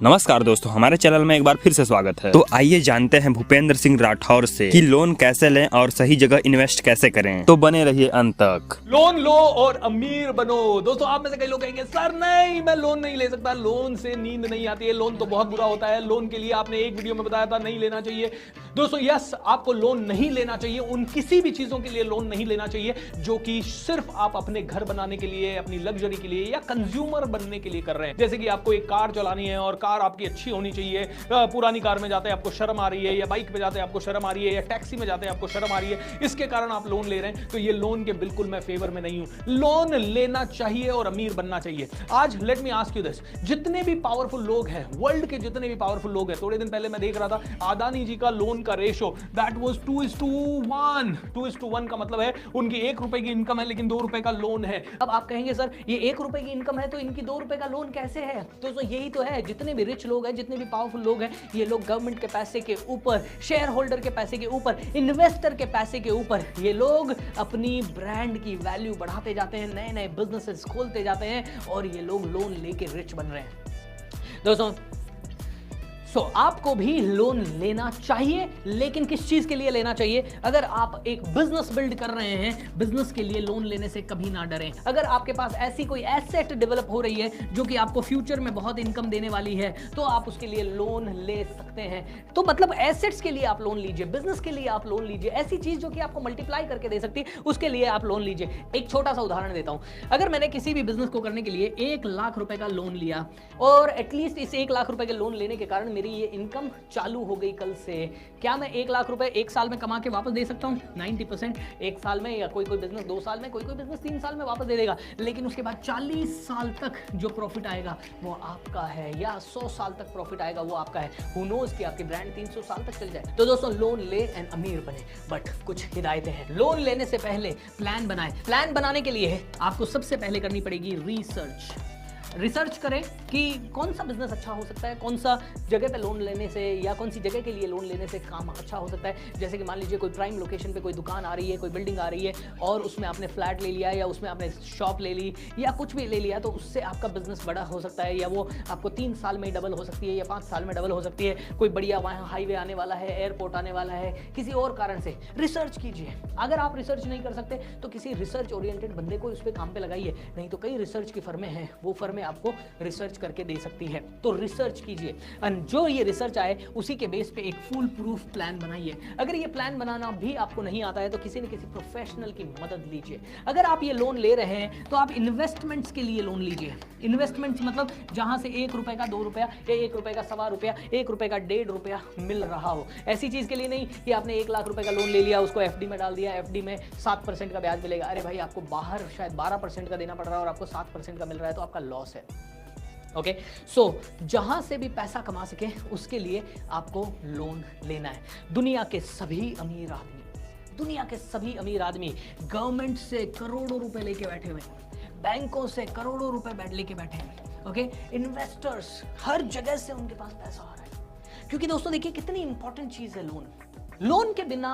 नमस्कार दोस्तों, हमारे चैनल में एक बार फिर से स्वागत है। तो आइए जानते हैं भूपेंद्र सिंह राठौर से कि लोन कैसे लें और सही जगह इन्वेस्ट कैसे करें। तो बने रहिए अंत तक। लोन लो और अमीर बनो। दोस्तों, आप में से कई लोग कहेंगे सर नहीं, मैं लोन नहीं ले सकता, लोन से नींद नहीं आती है, लोन तो बहुत बुरा होता है, लोन के लिए आपने एक वीडियो में बताया था नहीं लेना चाहिए। दोस्तों यस, आपको लोन नहीं लेना चाहिए, उन किसी भी चीजों के लिए लोन नहीं लेना चाहिए जो कि सिर्फ आप अपने घर बनाने के लिए, अपनी लग्जरी के लिए या कंज्यूमर बनने के लिए कर रहे हैं। जैसे कि आपको एक कार चलानी है और कार आपकी अच्छी होनी चाहिए। पुरानी कार में जाते हैं आपको शर्म आ रही है, या बाइक पे जाते हैं आपको शर्म आ रही है, या टैक्सी में जाते हैं आपको शर्म आ रही है, इसके कारण आप लोन ले रहे हैं, तो ये लोन के बिल्कुल मैं फेवर में नहीं हूं। लोन लेना चाहिए और अमीर बनना चाहिए। आज let me ask you this, जितने भी पावरफुल लोग हैं, वर्ल्ड के जितने भी पावरफुल लोग हैं, थोड़े दिन पहले मैं देख रहा था अदानी जी का लोन का रेशो दैट वाज 2:1। 2:1 का मतलब है उनकी 1 रुपए की इनकम है लेकिन 2 रुपए का लोन है। अब आप कहेंगे सर ये 1 रुपए की इनकम है तो इनकी 2 रुपए का लोन कैसे है? तो यही तो है, जितने भी रिच लोग हैं, जितने भी पावरफुल लोग हैं, ये लोग गवर्नमेंट के पैसे के ऊपर, शेयर होल्डर के पैसे के ऊपर, इन्वेस्टर के पैसे के ऊपर, ये लोग अपनी ब्रांड की वैल्यू बढ़ाते जाते हैं, नए नए बिजनेसेस खोलते जाते हैं और ये लोग लोन लेके रिच बन रहे हैं। दोस्तों आपको भी लोन लेना चाहिए, लेकिन किस चीज के लिए लेना चाहिए? अगर आप एक बिजनेस बिल्ड कर रहे हैं, बिजनेस के लिए लोन लेने से कभी ना डरें। अगर आपके पास ऐसी कोई एसेट डेवलप हो रही है जो कि आपको फ्यूचर में बहुत इनकम देने वाली है, तो आप उसके लिए लोन ले सकते हैं। तो मतलब एसेट्स के लिए आप लोन लीजिए, बिजनेस के लिए आप लोन लीजिए, ऐसी चीज जो कि आपको मल्टीप्लाई करके दे सकती है, उसके लिए आप लोन लीजिए। एक छोटा सा उदाहरण देता हूं। अगर मैंने किसी भी बिजनेस को करने के लिए 1 लाख रुपए का लोन लिया और एटलीस्ट इस 1 लाख रुपए के लोन लेने के कारण मेरी ये इनकम चालू हो गई कल से, क्या मैं 1 लाख रुपए 1 साल में कमा के वापस दे सकता हूं? 90% 1 साल में, या कोई बिजनेस 2 साल में, कोई बिजनेस 3 साल में वापस दे देगा, लेकिन उसके बाद 40 साल तक जो प्रॉफिट आएगा वो आपका है, या 100 साल तक प्रॉफिट आएगा वो आपका है। हु नोज कि आपकी ब्रांड 300 साल तक चल जाए। तो दोस्तों लोन ले एंड अमीर बने, बट कुछ हिदायतें हैं। लोन लेने से पहले प्लान बनाएं। प्लान बनाने के लिए आपको सबसे पहले करनी पड़ेगी रिसर्च करें कि कौन सा बिजनेस अच्छा हो सकता है, कौन सा जगह पे लोन लेने से या कौन सी जगह के लिए लोन लेने से काम अच्छा हो सकता है। जैसे कि मान लीजिए कोई प्राइम लोकेशन पे कोई दुकान आ रही है, कोई बिल्डिंग आ रही है और उसमें आपने फ्लैट ले लिया, या उसमें आपने शॉप ले ली, या कुछ भी ले लिया, तो उससे आपका बिजनेस बड़ा हो सकता है, या वो आपको 3 साल में डबल हो सकती है, या 5 साल में डबल हो सकती है। कोई बढ़िया वहाँ हाईवे आने वाला है, एयरपोर्ट आने वाला है, किसी और कारण से रिसर्च कीजिए। अगर आप रिसर्च नहीं कर सकते तो किसी रिसर्च ओरिएंटेड बंदे को इस पर काम पे लगाइए, नहीं तो कई रिसर्च की फर्में हैं, वो फर्में आपको रिसर्च करके दे सकती है। तो रिसर्च कीजिए, जो ये रिसर्च आए उसी के बेस पे एक फुल प्रूफ प्लान बनाइए। अगर ये प्लान बनाना भी आपको नहीं आता है तो किसी न किसी प्रोफेशनल की मदद लीजिए। अगर आप ये लोन ले रहे हैं तो आप इन्वेस्टमेंट्स के लिए लोन लीजिए। इन्वेस्टमेंट्स मतलब जहां से 1 रुपए का 2 रुपया, या 1 रुपए का 1.25 रुपया, 1 रुपए का 1.5 रुपया मिल रहा हो। ऐसी चीज के लिए नहीं कि आपने 1 लाख रुपए का लोन ले लिया, उसको एफडी में डाल दिया, एफडी में 7% का ब्याज मिलेगा। अरे भाई, आपको बाहर शायद 12% का देना पड़ रहा है और आपको 7% का मिल रहा है, तो आपका लॉस है। ओके, सो जहां से भी पैसा कमा सके उसके लिए आपको लोन लेना है। दुनिया के सभी अमीर आदमी गवर्नमेंट से करोड़ों रुपए लेके बैठे हुए हैं, बैंकों से करोड़ों रुपए लेके बैठे हैं। ओके, इन्वेस्टर्स, हर जगह से उनके पास पैसा आ रहा है। क्योंकि दोस्तों देखिए कितनी इंपॉर्टेंट चीज है लोन के बिना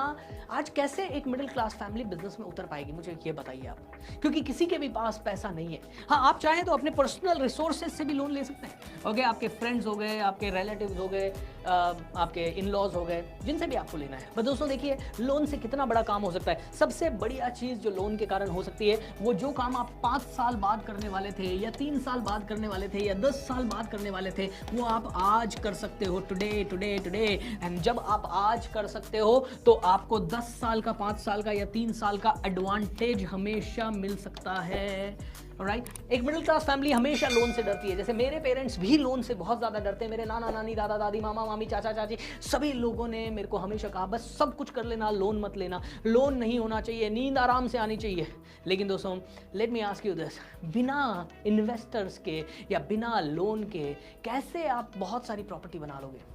आज कैसे एक मिडिल क्लास फैमिली बिजनेस में उतर पाएगी, मुझे ये बताइए आप। क्योंकि किसी के भी पास पैसा नहीं है। हाँ, आप चाहें तो अपने पर्सनल रिसोर्सेज से भी लोन ले सकते हैं। ओके, आपके फ्रेंड्स हो गए, आपके रिलेटिव्स हो गए, आपके इन लॉज हो गए, जिनसे भी आपको लेना है। पर दोस्तों देखिए, लोन से कितना बड़ा काम हो सकता है। सबसे बढ़िया चीज जो लोन के कारण हो सकती है, वो जो काम आप 5 साल बाद करने वाले थे, या 3 साल बाद करने वाले थे, या 10 साल बाद करने वाले थे, वो आप आज कर सकते हो। टुडे। एंड जब आप आज कर सकते हो तो आपको 10 साल का, 5 साल का या 3 साल का एडवांटेज हमेशा मिल सकता है। राइट, एक मिडिल क्लास फैमिली हमेशा लोन से डरती है। जैसे मेरे पेरेंट्स भी लोन से बहुत ज्यादा डरते हैं। मेरे नाना नानी, दादा दादी, मामा मामी, चाचा चाची, सभी लोगों ने मेरे को हमेशा कहा बस सब कुछ कर लेना, लोन मत लेना, लोन नहीं होना चाहिए, नींद आराम से आनी चाहिए। लेकिन दोस्तों let me ask you this, बिना इन्वेस्टर्स के या बिना लोन के कैसे आप बहुत सारी प्रॉपर्टी बना लोगे?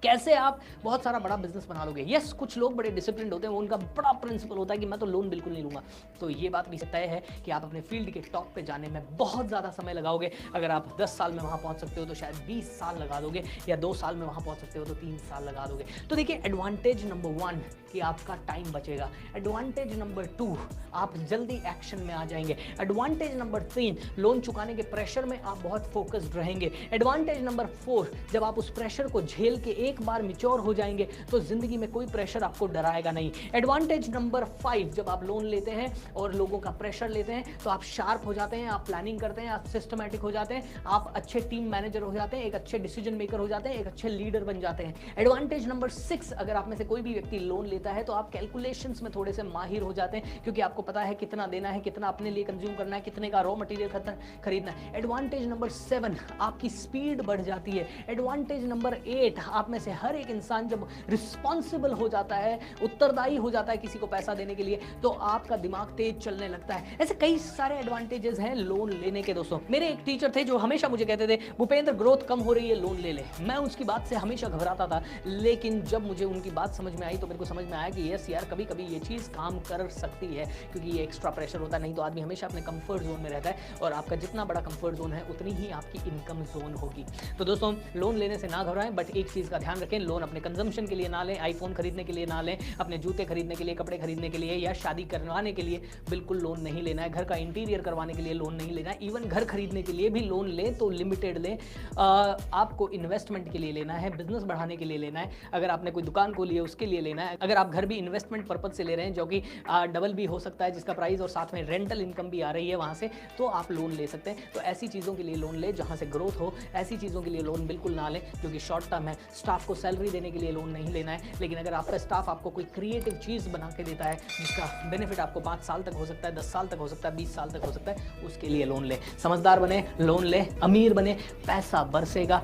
कैसे आप बहुत सारा बड़ा बिजनेस बना लोगे। यस, कुछ लोग बड़े डिसिप्लिन होते हैं, वो उनका बड़ा प्रिंसिपल होता है कि मैं तो लोन बिल्कुल नहीं लूंगा। तो ये बात भी तय है कि आप अपने फील्ड के टॉप पे जाने में बहुत ज़्यादा समय लगाओगे। अगर आप 10 साल में वहाँ पहुँच सकते हो तो शायद 20 साल लगा दोगे, या 2 साल में वहाँ पहुँच सकते हो तो 3 साल लगा दोगे। तो देखिए, एडवांटेज नंबर 1 कि आपका टाइम बचेगा। एडवांटेज नंबर 2, आप जल्दी एक्शन में आ जाएंगे। एडवांटेज नंबर 3, लोन चुकाने के प्रेशर में आप बहुत फोकस्ड रहेंगे। एडवांटेज नंबर 4, जब आप उस प्रेशर को झेल के एक बार मैच्योर हो जाएंगे तो जिंदगी में कोई प्रेशर आपको डराएगा नहीं। एडवांटेज नंबर 5, जब आप लोन लेते हैं और लोगों का प्रेशर लेते हैं तो आप शार्प हो जाते हैं, आप प्लानिंग करते हैं, आप सिस्टमैटिक हो जाते हैं, आप अच्छे टीम मैनेजर हो जाते हैं, एक अच्छे डिसीजन मेकर हो जाते हैं, एक अच्छे लीडर बन जाते हैं। एडवांटेज नंबर 6, अगर आप में से कोई भी व्यक्ति लोन लेता है तो आप कैलकुलेशंस में थोड़े से माहिर हो जाते हैं, क्योंकि आपको पता है कितना देना है, कितना अपने लिए कंज्यूम करना है, कितने का रॉ मटेरियल खरीदना है। एडवांटेज नंबर 7, आपकी स्पीड बढ़ जाती है। एडवांटेज नंबर 8, आप में से हर एक इंसान जब रिस्पॉन्सिबल हो जाता है, उत्तरदायी हो जाता है किसी को पैसा देने के लिए, तो आपका दिमाग तेज चलने लगता है। ऐसे कई सारे एडवांटेजेस हैं लोन लेने के। दोस्तों, मेरे एक टीचर थे जो हमेशा मुझे कहते थे, भूपेंद्र ग्रोथ कम हो रही है, लोन ले ले। मैं उसकी बात से हमेशा घबराता था, लेकिन जब मुझे उनकी बात समझ में आई तो मेरे को समझ में आया कि यस यार, कभी कभी ये चीज़ काम कर सकती है, क्योंकि ये एक्स्ट्रा प्रेशर होता है। नहीं तो आदमी हमेशा अपने कंफर्ट जोन में रहता है, और आपका जितना बड़ा कंफर्ट जोन है उतनी ही आपकी इनकम जोन होगी। तो दोस्तों, लोन लेने से ना घबराएं, बट एक चीज़ का ध्यान रखें, लोन अपने कंजम्पशन के लिए ना लें, आईफोन खरीदने के लिए ना लें, अपने जूते खरीदने के लिए, कपड़े खरीदने के लिए, या शादी करवाने के लिए बिल्कुल लोन नहीं लेना है। घर का इंटीरियर करवाने के लिए लोन नहीं लेना है। इवन घर खरीदने के लिए भी लोन लें तो लिमिटेड लें। आपको इन्वेस्टमेंट के लिए लेना है, बिजनेस बढ़ाने के लिए लेना है, अगर आपने कोई दुकान खोली है उसके लिए लेना है, अगर आप घर भी इन्वेस्टमेंट पर्पज से ले रहे हैं जो कि डबल भी हो सकता है जिसका प्राइस, और साथ में रेंटल इनकम भी आ रही है वहाँ से, तो आप लोन ले सकते हैं। तो ऐसी चीज़ों के लिए लोन ले जहाँ से ग्रोथ हो, ऐसी चीज़ों के लिए लोन बिल्कुल ना लें जो कि शॉर्ट टर्म है। स्टाफ को सैलरी देने के लिए लोन नहीं लेना है, लेकिन अगर आपका स्टाफ आपको कोई क्रिएटिव चीज़ बना के देता है जिसका बेनिफिट आपको 5 साल तक हो सकता है, 10 साल तक हो सकता है, 20 साल तक हो सकता है, उसके लिए लोन ले। समझदार बने, लोन ले, अमीर बने, पैसा बरसेगा।